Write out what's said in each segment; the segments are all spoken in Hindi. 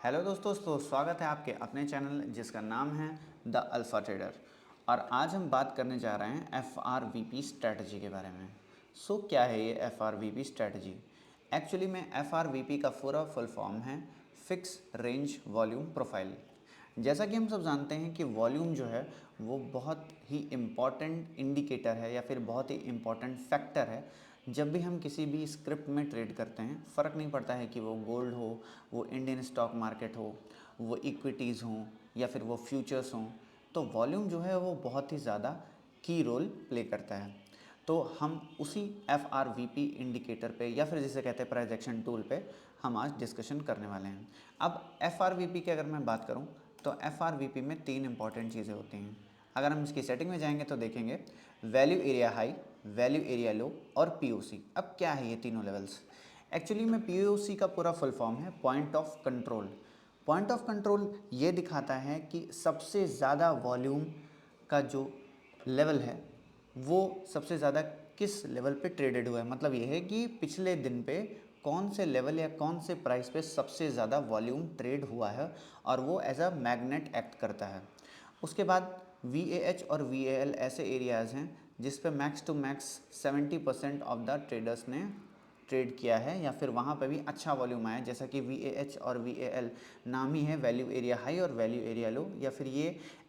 हेलो दोस्तों, तो स्वागत है आपके अपने चैनल जिसका नाम है द अल्फ़ा ट्रेडर। और आज हम बात करने जा रहे हैं FRVP स्ट्रैटेजी के बारे में। क्या है ये FRVP स्ट्रैटेजी? एक्चुअली में FRVP का पूरा फुल फॉर्म है फिक्स रेंज वॉल्यूम प्रोफाइल। जैसा कि हम सब जानते हैं कि वॉल्यूम जो है वो बहुत ही इम्पॉर्टेंट इंडिकेटर है या फिर बहुत ही इम्पॉर्टेंट फैक्टर है। जब भी हम किसी भी स्क्रिप्ट में ट्रेड करते हैं, फ़र्क नहीं पड़ता है कि वो गोल्ड हो, वो इंडियन स्टॉक मार्केट हो, वो इक्विटीज़ हों या फिर वो फ्यूचर्स हों, तो वॉल्यूम जो है वो बहुत ही ज़्यादा की रोल प्ले करता है। तो हम उसी FRVP इंडिकेटर पे या फिर जिसे कहते हैं प्राइस एक्शन टूल पे हम आज डिस्कशन करने वाले हैं। अब FRVP की अगर मैं बात करूं तो FRVP में तीन इंपॉर्टेंट चीज़ें होती हैं। अगर हम इसकी सेटिंग में जाएंगे तो देखेंगे value area high, value area low और POC। अब क्या है ये तीनों लेवल्स? एक्चुअली में POC का पूरा फुल फॉर्म है point of control. Point of control ये दिखाता है कि सबसे ज़्यादा वॉल्यूम का जो लेवल है वो सबसे ज़्यादा किस लेवल पे ट्रेडेड हुआ है। मतलब ये है कि पिछले दिन पे कौन से लेवल या कौन से प्राइस पे सबसे ज़्यादा वॉल्यूम ट्रेड हुआ है और वो एज अ मैग्नेट एक्ट करता है। उसके बाद VAH और VAL ऐसे एरियाज़ हैं जिस पे max to max 70% of the traders ने ट्रेड किया है या फिर वहाँ पे भी अच्छा वॉल्यूम आया। जैसा कि VAH और VAL नाम ही है वैल्यू एरिया हाई और वैल्यू एरिया लो, या फिर ये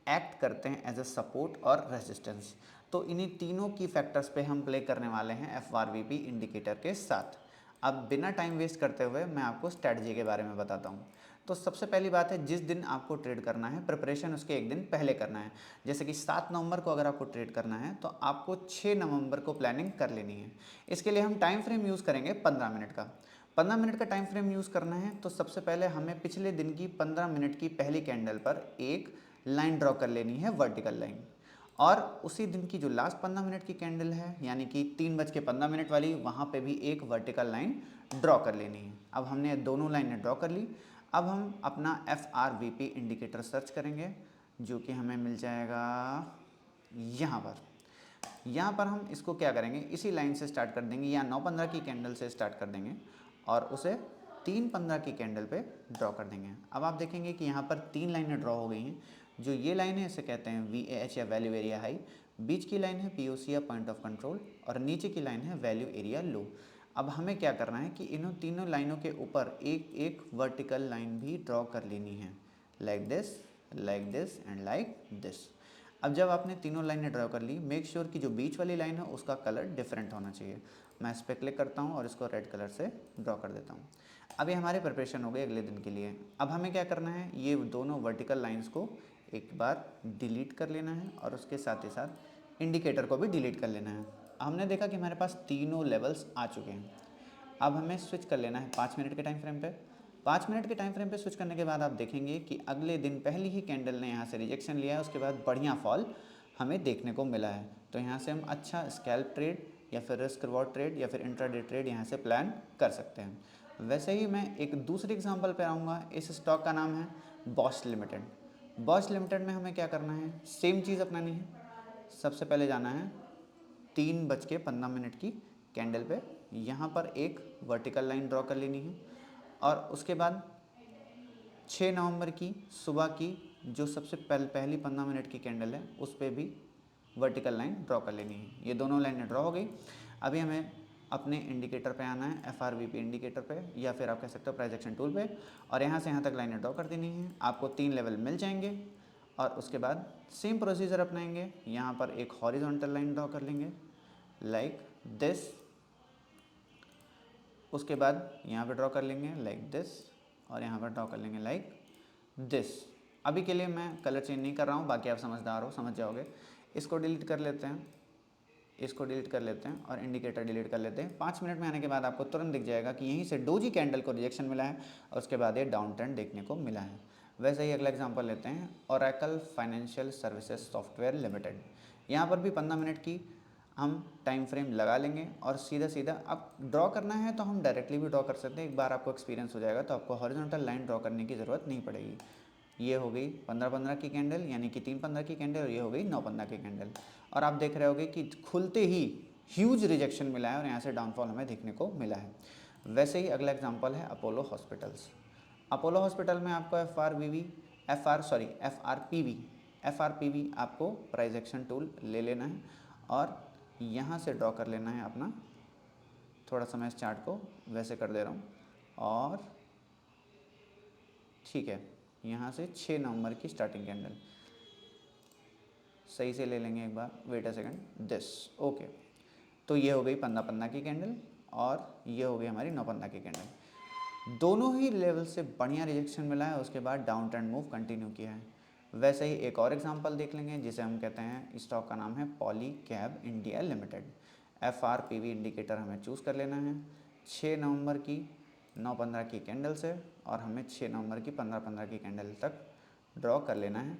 एक्ट करते हैं एज अ सपोर्ट और रेजिस्टेंस। तो इन्हीं तीनों की फैक्टर्स पे हम प्ले करने वाले हैं FRVP इंडिकेटर के साथ। अब बिना टाइम वेस्ट करते हुए मैं आपको स्ट्रैटेजी के बारे में बताता हूँ। तो सबसे पहली बात है, जिस दिन आपको ट्रेड करना है प्रिपरेशन उसके एक दिन पहले करना है। जैसे कि 7 नवंबर को अगर आपको ट्रेड करना है तो आपको 6 नवंबर को प्लानिंग कर लेनी है। इसके लिए हम टाइम फ्रेम यूज़ करेंगे 15 मिनट का। 15 मिनट का टाइम फ्रेम यूज़ करना है तो सबसे पहले हमें पिछले दिन की 15 मिनट की पहली कैंडल पर एक लाइन ड्रॉ कर लेनी है, वर्टिकल लाइन। और उसी दिन की जो लास्ट 15 मिनट की कैंडल है यानी कि 3:15 वाली, वहाँ पे भी एक वर्टिकल लाइन ड्रॉ कर लेनी है। अब हमने दोनों लाइनें ड्रॉ कर ली। अब हम अपना FRVP इंडिकेटर सर्च करेंगे जो कि हमें मिल जाएगा यहाँ पर। यहाँ पर हम इसको क्या करेंगे, इसी लाइन से स्टार्ट कर देंगे या 9:15 की कैंडल से स्टार्ट कर देंगे और उसे 3:15 की कैंडल पे ड्रॉ कर देंगे। अब आप देखेंगे कि यहाँ पर 3 लाइनें ड्रॉ हो गई हैं। जो ये लाइन है इसे कहते हैं VAH या वैल्यू एरिया हाई, बीच की लाइन है POC या पॉइंट ऑफ कंट्रोल और नीचे की लाइन है वैल्यू एरिया लो। अब हमें क्या करना है कि इन तीनों लाइनों के ऊपर एक एक वर्टिकल लाइन भी ड्रॉ कर लेनी है, like this, like this and like this. अब जब आपने तीनों लाइनें ड्रॉ कर ली, मेक श्योर कि जो बीच वाली लाइन है उसका कलर डिफरेंट होना चाहिए। मैं इस पर क्लिक करता हूँ और इसको रेड कलर से ड्रॉ कर देता हूँ। अब ये हमारी प्रिपरेशन हो गई अगले दिन के लिए। अब हमें क्या करना है, ये दोनों वर्टिकल लाइंस को एक बार डिलीट कर लेना है और उसके साथ ही साथ इंडिकेटर को भी डिलीट कर लेना है। हमने देखा कि हमारे पास तीनों लेवल्स आ चुके हैं। अब हमें स्विच कर लेना है 5 मिनट के टाइम फ्रेम पे। 5 मिनट के टाइम फ्रेम पे स्विच करने के बाद आप देखेंगे कि अगले दिन पहली ही कैंडल ने यहाँ से रिजेक्शन लिया है, उसके बाद बढ़िया फॉल हमें देखने को मिला है। तो यहाँ से हम अच्छा स्कैल्प ट्रेड या फिर रिस्क रिवॉर्ड ट्रेड या फिर इंट्राडे ट्रेड यहाँ से प्लान कर सकते हैं। वैसे ही मैं एक दूसरे एग्जांपल पे आऊँगा। इस स्टॉक का नाम है बॉश लिमिटेड। बॉश लिमिटेड में हमें क्या करना है, सेम चीज़ अपनानी है। सबसे पहले जाना है 3:15 की कैंडल पे, यहाँ पर एक वर्टिकल लाइन ड्रॉ कर लेनी है और उसके बाद 6 नवंबर की सुबह की जो सबसे पहली 15 मिनट की कैंडल है उस पर भी वर्टिकल लाइन ड्रॉ कर लेनी है। ये दोनों लाइनें ड्रॉ हो गई। अभी हमें अपने इंडिकेटर पे आना है, FRVP इंडिकेटर पे या फिर आप कह सकते हो प्राइस एक्शन टूल पे, और यहाँ से यहाँ तक लाइनें ड्रॉ कर देनी है। आपको 3 लेवल मिल जाएंगे और उसके बाद सेम प्रोसीजर अपनाएंगे। यहाँ पर एक हॉरिजॉन्टल लाइन ड्रॉ कर लेंगे लाइक दिस, उसके बाद यहाँ पे ड्रॉ कर लेंगे लाइक दिस और यहाँ पर ड्रॉ कर लेंगे लाइक दिस। अभी के लिए मैं कलर चेंज नहीं कर रहा हूँ, बाकी आप समझदार हो, समझ जाओगे। इसको डिलीट कर लेते हैं, इसको डिलीट कर लेते हैं और इंडिकेटर डिलीट कर लेते हैं। 5 मिनट में आने के बाद आपको तुरंत दिख जाएगा कि यहीं से डोजी कैंडल को रिजेक्शन मिला है और उसके बाद ये डाउन ट्रेंड देखने को मिला है। वैसे ही अगला एग्जांपल लेते हैं, Oracle financial services software limited. यहाँ पर भी 15 मिनट की हम टाइम फ्रेम लगा लेंगे और सीधा सीधा अब ड्रॉ करना है तो हम डायरेक्टली भी ड्रॉ कर सकते हैं। एक बार आपको एक्सपीरियंस हो जाएगा तो आपको हॉरिजॉन्टल लाइन ड्रॉ करने की ज़रूरत नहीं पड़ेगी। ये हो गई 15-15 की कैंडल यानी कि 3:15 की कैंडल और ये हो गई 9:15 की कैंडल। और आप देख रहे होगे कि खुलते ही ह्यूज रिजेक्शन मिला है और यहाँ से डाउनफॉल हमें देखने को मिला है। वैसे ही अगला एग्जांपल है अपोलो हॉस्पिटल्स। अपोलो हॉस्पिटल में आपको एफ आर पी वी आपको प्राइस एक्शन टूल ले लेना है और यहाँ से ड्रॉ कर लेना है अपना, थोड़ा सा मैं इस चार्ट को वैसे कर दे रहा हूँ और ठीक है, यहाँ से 6 नवंबर की स्टार्टिंग कैंडल सही से ले लेंगे एक बार, wait a second, this okay. तो ये हो गई 15 की कैंडल और ये हो गई हमारी 9 की कैंडल। दोनों ही लेवल से बढ़िया रिजेक्शन मिला है, उसके बाद डाउन ट्रेंड मूव कंटिन्यू किया है। वैसे ही एक और एग्जांपल देख लेंगे जिसे हम कहते हैं, स्टॉक का नाम है poly cab India limited. FRPV indicator हमें चूज़ कर लेना है 6 नवंबर की 9-15 की कैंडल से और हमें 6 नवंबर की 15-15 की कैंडल तक ड्रॉ कर लेना है।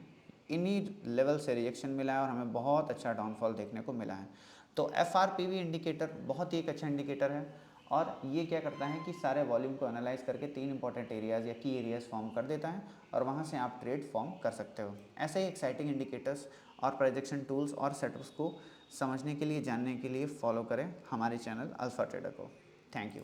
इन्हीं लेवल से रिजेक्शन मिला है और हमें बहुत अच्छा डाउनफॉल देखने को मिला है। तो FRPV इंडिकेटर बहुत ही एक अच्छा इंडिकेटर है और ये क्या करता है कि सारे वॉल्यूम को एनालाइज करके 3 इंपॉर्टेंट एरियाज़ या की एरियाज़ फॉर्म कर देता है और वहाँ से आप ट्रेड फॉर्म कर सकते हो। ऐसे ही एक्साइटिंग इंडिकेटर्स और प्रोजेक्शन टूल्स और सेटअप्स को समझने के लिए, जानने के लिए फॉलो करें हमारे चैनल अल्फा ट्रेडर को। Thank you.